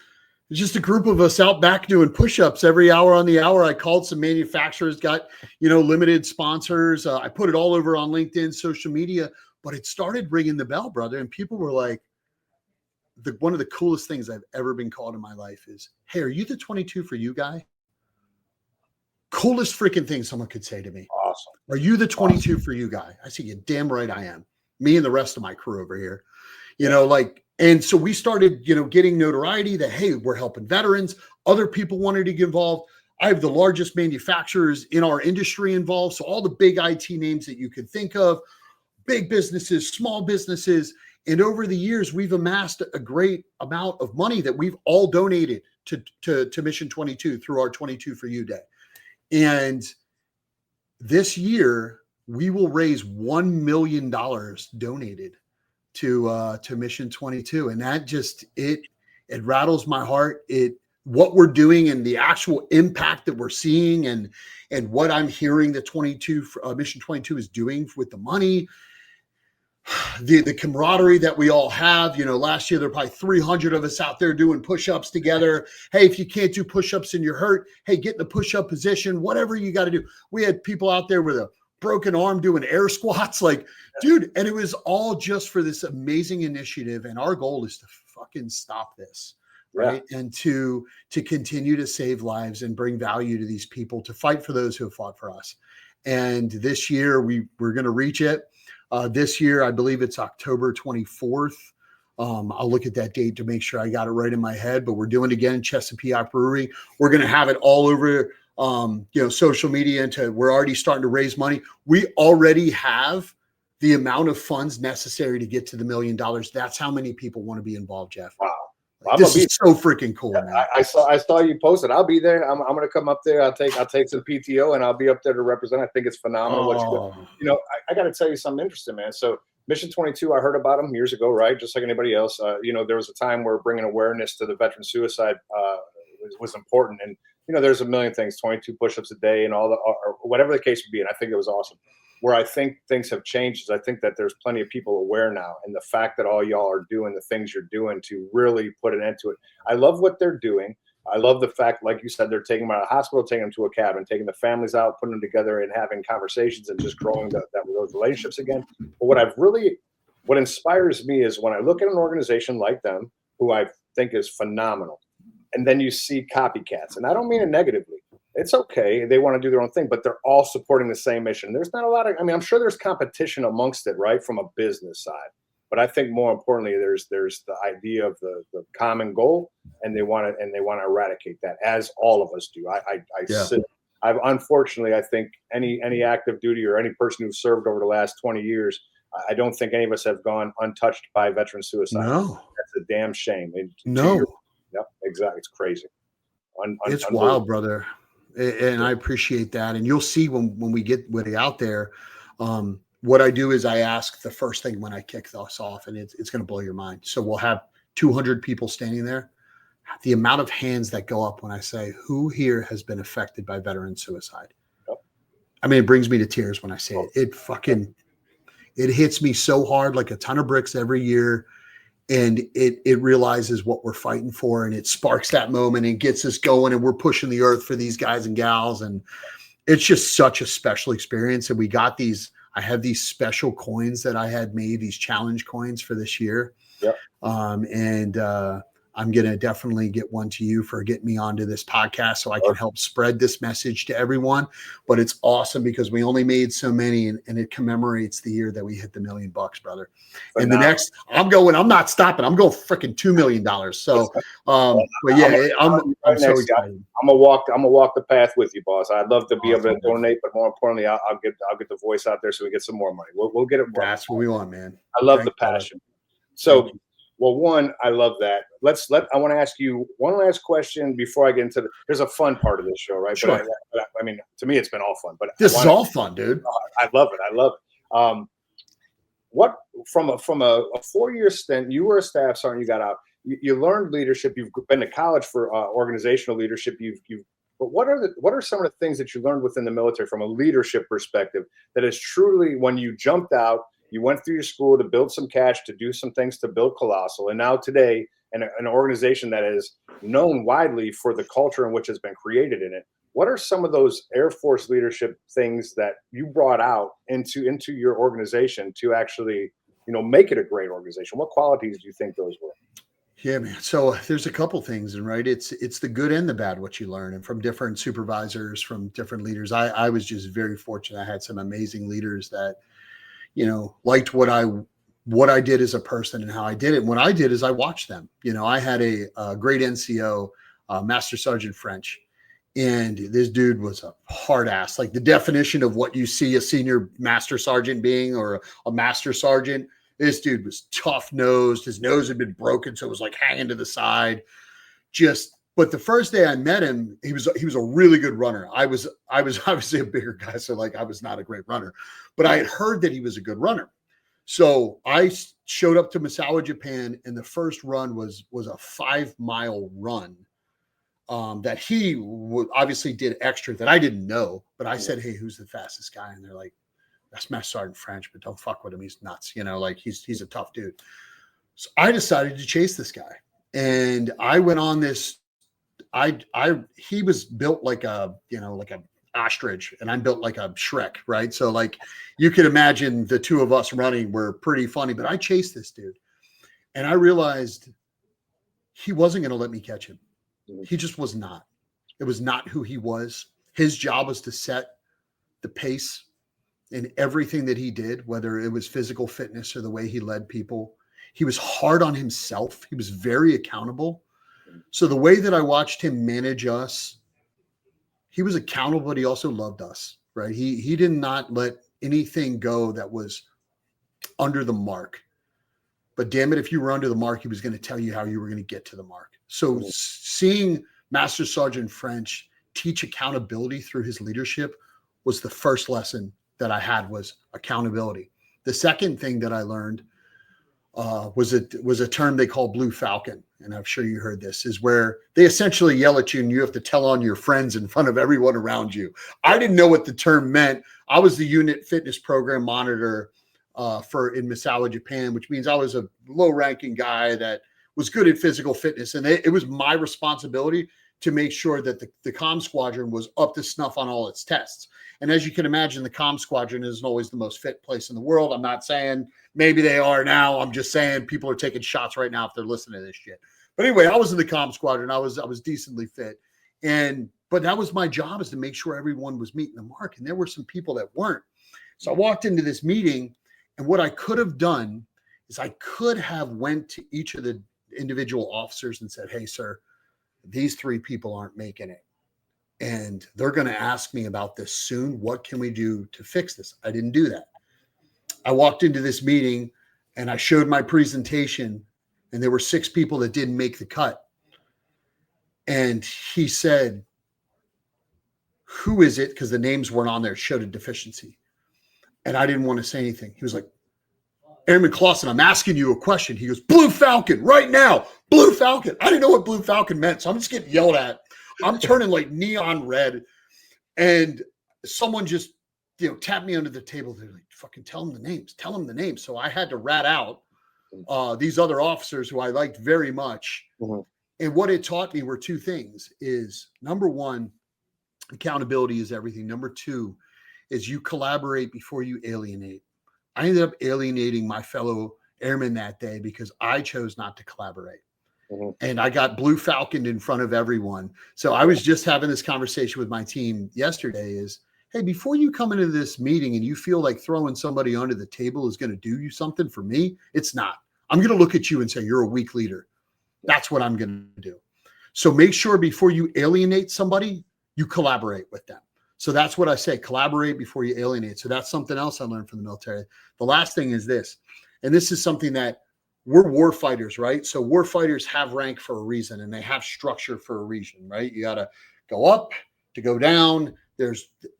S3: just a group of us out back doing push-ups every hour on the hour. I called some manufacturers, got, limited sponsors. I put it all over on LinkedIn, social media, but it started ringing the bell, brother. And people were like, one of the coolest things I've ever been called in my life is, hey, are you the 22 for you guy? Coolest freaking thing someone could say to me.
S2: Awesome.
S3: Are you the 22 for you guy? I said, you damn right I am. Me and the rest of my crew over here, and so we started, getting notoriety that, hey, we're helping veterans. Other people wanted to get involved. I have the largest manufacturers in our industry involved. So all the big IT names that you could think of, big businesses, small businesses. And over the years, we've amassed a great amount of money that we've all donated to Mission 22 through our 22 for You Day. And this year, we will raise $1 million donated to Mission 22. And that just, it rattles my heart. What we're doing and the actual impact that we're seeing, and what I'm hearing that Mission 22 is doing with the money, the camaraderie that we all have. Last year there were probably 300 of us out there doing push-ups together. Hey, if you can't do push-ups and you're hurt, hey, get in the push-up position, whatever you got to do. We had people out there with a broken arm doing air squats, dude, and it was all just for this amazing initiative. And our goal is to fucking stop this, right? Yeah. And to continue to save lives and bring value to these people, to fight for those who have fought for us. And this year we're going to reach it. This year, I believe it's October 24th. I'll look at that date to make sure I got it right in my head, but we're doing it again in Chesapeake Brewery. We're going to have it all over, social media, we're already starting to raise money. We already have the amount of funds necessary to get to the $1 million. That's how many people want to be involved, Jeff.
S2: Wow.
S3: This is so freaking cool, man.
S2: I saw you posted. I'll be there. I'm going to come up there. I'll take some PTO, and I'll be up there to represent. I think it's phenomenal. What you do. I got to tell you something interesting, man. So Mission 22, I heard about them years ago, right? Just like anybody else. There was a time where bringing awareness to the veteran suicide was important, and there's a million things, 22 push-ups a day, and all or whatever the case would be. And I think it was awesome. Where I think things have changed is I think that there's plenty of people aware now, and the fact that all y'all are doing the things you're doing to really put an end to it. I love what they're doing. I love the fact, like you said, they're taking them out of the hospital, taking them to a cabin, taking the families out, putting them together, and having conversations and just growing those relationships again. But what inspires me is when I look at an organization like them, who I think is phenomenal, and then you see copycats, and I don't mean it negatively, it's okay. They want to do their own thing, but they're all supporting the same mission. There's not a lot of, I mean, I'm sure there's competition amongst it, right, from a business side. But I think more importantly, there's the idea of the common goal, and they want to eradicate that, as all of us do.
S3: Yeah.
S2: I've unfortunately, I think any active duty or any person who's served over the last 20 years, I don't think any of us have gone untouched by veteran suicide.
S3: No.
S2: That's a damn shame.
S3: No.
S2: Yep, exactly. It's crazy.
S3: It's wild, brother. And I appreciate that. And you'll see when we get out there, what I do is I ask the first thing when I kick this off, and it's going to blow your mind. So we'll have 200 people standing there. The amount of hands that go up when I say, who here has been affected by veteran suicide?
S2: Yep.
S3: I mean, it brings me to tears when I say it. It hits me so hard, like a ton of bricks every year. And it realizes what we're fighting for, and it sparks that moment and gets us going, and we're pushing the earth for these guys and gals. And it's just such a special experience. And I have these special coins that I had made, these challenge coins for this year.
S2: Yep.
S3: I'm going to definitely get one to you for getting me onto this podcast so I can help spread this message to everyone. But it's awesome because we only made so many, and it commemorates the year that we hit the $1 million, brother.
S2: But
S3: and the next, I'm not stopping. I'm going freaking $2 million. So, but yeah, I'm so excited.
S2: I'm gonna walk the path with you, boss. I'd love to be able to donate, but more importantly, I'll get the voice out there so we get some more money. We'll get it.
S3: That's what we want, man.
S2: I love the passion. So, well, one, I love that. I want to ask you one last question before I get into there's a fun part of this show, right?
S3: Sure.
S2: But I mean, to me, it's been all fun, but
S3: this is all fun, dude.
S2: I love it. What from a 4-year stint, you were a staff sergeant, you got out, you learned leadership, you've been to college for organizational leadership. But what are some of the things that you learned within the military from a leadership perspective that is truly, when you jumped out, you went through your school to build some cash, to do some things to build Colossal, and now today, an organization that is known widely for the culture in which has been created in it. What are some of those Air Force leadership things that you brought out into your organization to actually, make it a great organization? What qualities do you think those were?
S3: Yeah, man. So there's a couple things, and right, it's the good and the bad what you learn, and from different supervisors, from different leaders. I was just very fortunate. I had some amazing leaders that, liked what I did as a person and how I did it. And what I did is I watched them. I had a great NCO, Master Sergeant French, and this dude was a hard ass, like the definition of what you see a senior master sergeant being, or a master sergeant. This dude was tough nosed. His nose had been broken, so it was like hanging to the side. But the first day I met him, he was a really good runner. I was obviously a bigger guy, so I was not a great runner, but I had heard that he was a good runner. So I showed up to Misawa, Japan, and the first run was a 5-mile run that he obviously did extra that I didn't know. But I said, "Hey, who's the fastest guy?" And they're like, "That's Master Sergeant French, but don't fuck with him. He's nuts. He's a tough dude." So I decided to chase this guy, and I went on this. He was built like a ostrich, and I'm built like a Shrek, right? So like you can imagine the two of us running were pretty funny, but I chased this dude, and I realized he wasn't going to let me catch him. He just was not. It was not who he was. His job was to set the pace in everything that he did, whether it was physical fitness or the way he led people. He was hard on himself. He was very accountable. So the way that I watched him manage us, he was accountable, but he also loved us, right? He did not let anything go that was under the mark. But damn it, if you were under the mark, he was going to tell you how you were going to get to the mark. So seeing Master Sergeant French teach accountability through his leadership was the first lesson that I had, was accountability. The second thing that I learned was a term they call Blue Falcon. And I'm sure you heard this, is where they essentially yell at you and you have to tell on your friends in front of everyone around you. I didn't know what the term meant. I was the unit fitness program monitor in Misawa, Japan, which means I was a low-ranking guy that was good at physical fitness. And it was my responsibility to make sure that the comm squadron was up to snuff on all its tests. And as you can imagine, the comm squadron isn't always the most fit place in the world. I'm not saying maybe they are now. I'm just saying people are taking shots right now if they're listening to this shit. But anyway, I was in the comm squadron. I was decently fit. And But that was my job, is to make sure everyone was meeting the mark. And there were some people that weren't. So I walked into this meeting, and what I could have done is I could have went to each of the individual officers and said, hey, sir, these 3 people aren't making it. And they're going to ask me about this soon. What can we do to fix this? I didn't do that. I walked into this meeting and I showed my presentation, and there were 6 people that didn't make the cut. And he said, who is it? Because the names weren't on there, it showed a deficiency. And I didn't want to say anything. He was like, Airman Closson, I'm asking you a question. He goes, Blue Falcon, right now, Blue Falcon. I didn't know what Blue Falcon meant, so I'm just getting yelled at. I'm turning like neon red. And someone just, tapped me under the table. They're like, fucking tell them the names. Tell them the names. So I had to rat out these other officers who I liked very much. Mm-hmm. And what it taught me were 2 things. Is number 1, accountability is everything. Number 2 is you collaborate before you alienate. I ended up alienating my fellow airmen that day because I chose not to collaborate. Mm-hmm. And I got Blue Falconed in front of everyone. So I was just having this conversation with my team yesterday is, hey, before you come into this meeting and you feel like throwing somebody under the table is going to do you something, for me, it's not. I'm going to look at you and say, you're a weak leader. That's what I'm going to do. So make sure before you alienate somebody, you collaborate with them. So that's what I say, collaborate before you alienate. So that's something else I learned from the military. The last thing is this, and this is something that we're war fighters, right? So war fighters have rank for a reason, and they have structure for a reason, right? You got to go up to go down.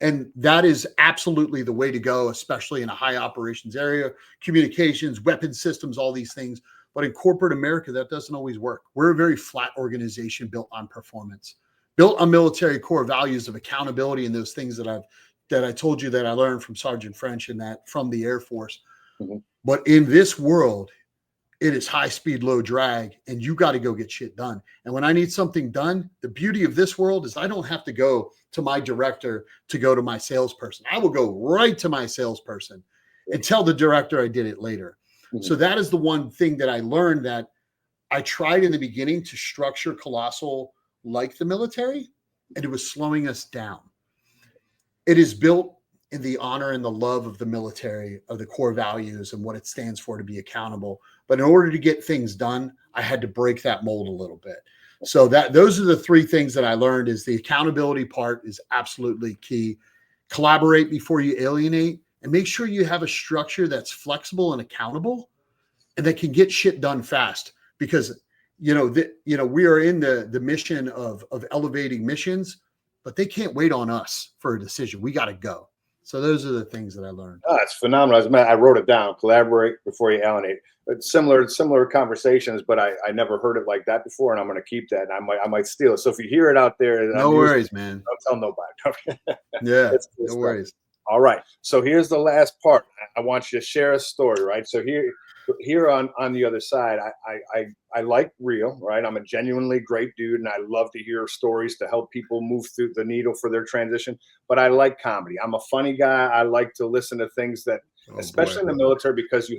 S3: And that is absolutely the way to go, especially in a high operations area, communications, weapon systems, all these things. But in corporate America, that doesn't always work. We're a very flat organization built on performance, built on military core values of accountability and those things that I told you that I learned from Sergeant French and that from the Air Force. Mm-hmm. But in this world, it is high speed, low drag, and you got to go get shit done. And when I need something done, the beauty of this world is I don't have to go to my director to go to my salesperson. I will go right to my salesperson and tell the director I did it later. Mm-hmm. So that is the one thing that I learned, that I tried in the beginning to structure Colossal like the military, and it was slowing us down. It is built in the honor and the love of the military, of the core values and what it stands for, to be accountable. But in order to get things done, I had to break that mold a little bit. So those are the 3 things that I learned. Is the accountability part is absolutely key. Collaborate before you alienate, and make sure you have a structure that's flexible and accountable and that can get shit done fast. Because we are in the mission of elevating missions, but they can't wait on us for a decision. We got to go. So those are the things that I learned.
S2: Oh, it's phenomenal. I wrote it down. Collaborate before you alienate. It's similar conversations, but I never heard it like that before, and I'm going to keep that. And I might steal it. So if you hear it out there,
S3: no worries, man.
S2: Don't tell nobody.
S3: Yeah, no worries.
S2: All right. So here's the last part. I want you to share a story, right? So here on the other side, I like real, right? I'm a genuinely great dude, and I love to hear stories to help people move through the needle for their transition. But I like comedy. I'm a funny guy. I like to listen to things that, especially in the military, because you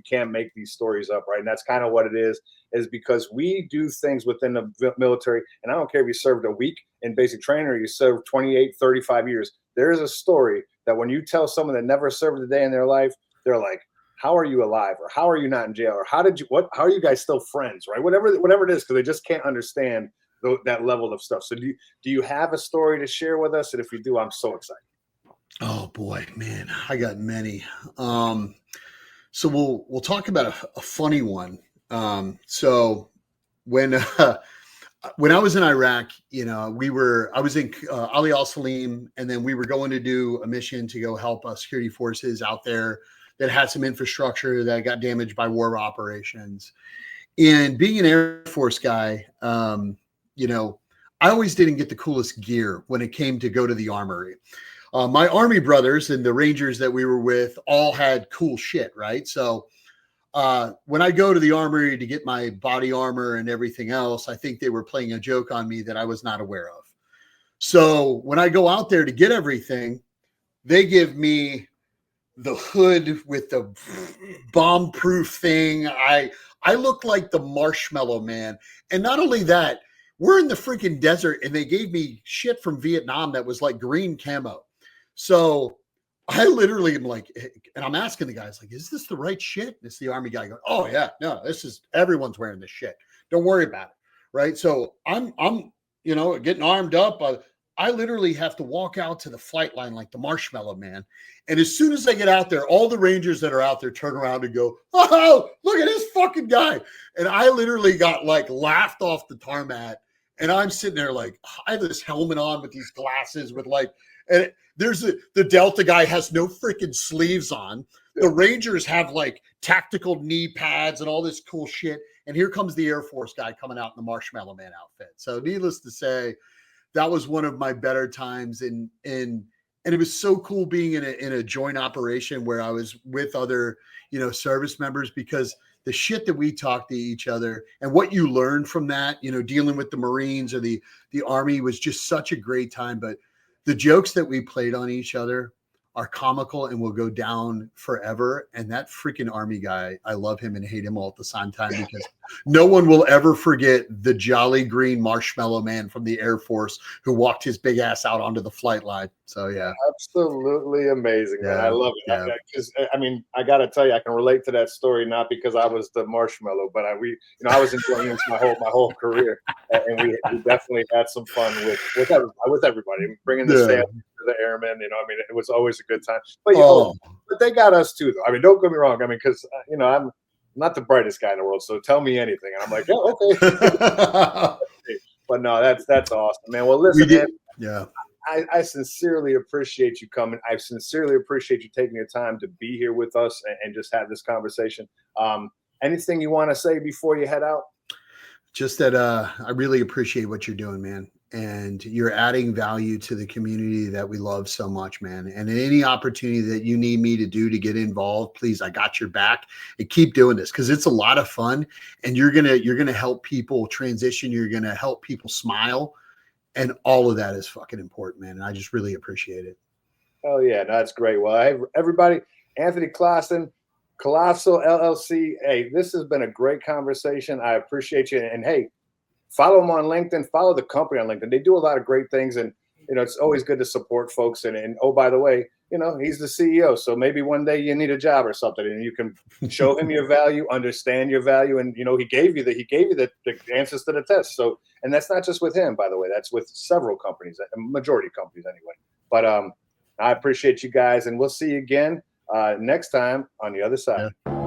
S2: can't make these stories up, right? And that's kind of what it is because we do things within the military. And I don't care if you served a week in basic training or you served 28, 35 years. There is a story that when you tell someone that never served a day in their life, they're like, how are you alive? Or how are you not in jail? Or how are you guys still friends? Right? Whatever it is, because they just can't understand that level of stuff. So do you have a story to share with us? And if you do, I'm so excited.
S3: Oh boy, man, I got many. So we'll talk about a funny one. So when I was in Iraq, I was in Ali Al Salim, and then we were going to do a mission to go help security forces out there that had some infrastructure that got damaged by war operations. And being an Air Force guy, I always didn't get the coolest gear when it came to go to the armory. My Army brothers and the Rangers that we were with all had cool shit, right? So when I go to the armory to get my body armor and everything else, I think they were playing a joke on me that I was not aware of. So when I go out there to get everything, they give me the hood with the bomb-proof thing. I look like the Marshmallow Man. And not only that, we're in the freaking desert and they gave me shit from Vietnam that was like green camo. So I literally am like, and I'm asking the guys, like, is this the right shit? And it's the Army guy going, oh yeah, no, everyone's wearing this shit. Don't worry about it. Right. So I'm, getting armed up. I literally have to walk out to the flight line like the Marshmallow Man. And as soon as I get out there, all the Rangers that are out there turn around and go, oh, look at this fucking guy. And I literally got like laughed off the tarmac. And I'm sitting there like, I have this helmet on with these glasses with like, and the Delta guy has no freaking sleeves on. The Rangers have like tactical knee pads and all this cool shit. And here comes the Air Force guy coming out in the Marshmallow Man outfit. So needless to say, that was one of my better times. And it was so cool being in a joint operation where I was with other, service members, because the shit that we talked to each other and what you learned from that, dealing with the Marines or the Army was just such a great time. But the jokes that we played on each other are comical and will go down forever. And that freaking Army guy, I love him and hate him all at the same time, because no one will ever forget the jolly green Marshmallow Man from the Air Force who walked his big ass out onto the flight line. So yeah.
S2: Absolutely amazing, man.
S3: Yeah,
S2: I love it.
S3: yeah.
S2: I got to tell you, I can relate to that story, not because I was the marshmallow, but I was enjoying this my whole career. And we definitely had some fun with everybody, bringing the staff to the airmen. It was always a good time. But but they got us too, though. Don't get me wrong. Because I'm not the brightest guy in the world, so tell me anything, and I'm like, yeah, okay. But no, that's awesome, man. Well, listen, man,
S3: yeah.
S2: I sincerely appreciate you coming. I sincerely appreciate you taking your time to be here with us and just have this conversation. Anything you want to say before you head out?
S3: Just that I really appreciate what you're doing, man. And you're adding value to the community that we love so much, man. And any opportunity that you need me to do to get involved, please, I got your back, and keep doing this, because it's a lot of fun, and you're gonna help people transition. You're gonna help people smile, and all of that is fucking important, man. And I just really appreciate it.
S2: Oh yeah, no, that's great. Well, everybody, Anthony Closson, Colossal LLC. Hey, this has been a great conversation. I appreciate you. And hey, follow them on LinkedIn. Follow the company on LinkedIn. They do a lot of great things, and it's always good to support folks. And oh, by the way, he's the CEO, so maybe one day you need a job or something, and you can show him your value, understand your value, and he gave you the answers to the test. So, and that's not just with him, by the way. That's with several companies, a majority of companies anyway. But I appreciate you guys, and we'll see you again next time on the other side.
S3: Yeah.